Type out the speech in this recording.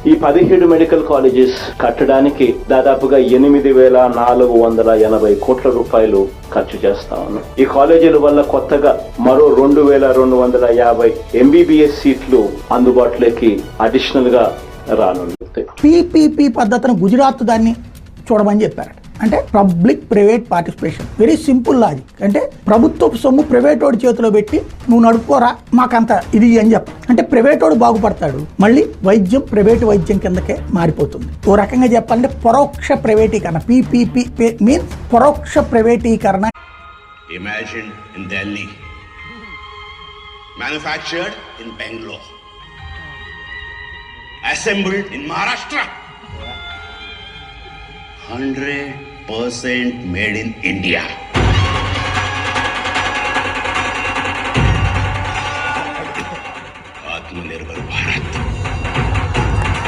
ఈ 17 medical colleges కట్టడానికి దాదాపుగా 8,480 కోట్ల రూపాయలు ఖర్చు చేస్తా ఉన్నాం. ఈ కాలేజీల వల్ల కొత్తగా మరో 2,250 MBBS సీట్లు అందుబాటులోకి అడిషనల్ గా రానుంది. PPP పద్ధతిని గుజరాత్ దాన్ని చూడమని చెప్పారు. అంటే public private participation, very simple logic. అంటే ప్రభుత్వపు సొమ్ము ప్రైవేట్ వాడి చేతిలో పెట్టి నువ్వు నడుపుకోరా మాకంత ఇది అని చెప్ప, అంటే ప్రైవేట్ వాడు బాగుపడతాడు, మళ్ళీ వైద్యం ప్రైవేట్ వైద్యం కిందకే మారిపోతుంది. ఓ రకంగా చెప్పాలంటే పరోక్ష ప్రైవేటీకరణ. PPP మీన్స్ పరోక్ష ప్రైవేటీకరణ. Imagined in Delhi, manufactured in Bangalore, assembled in Maharashtra, 100% made in India.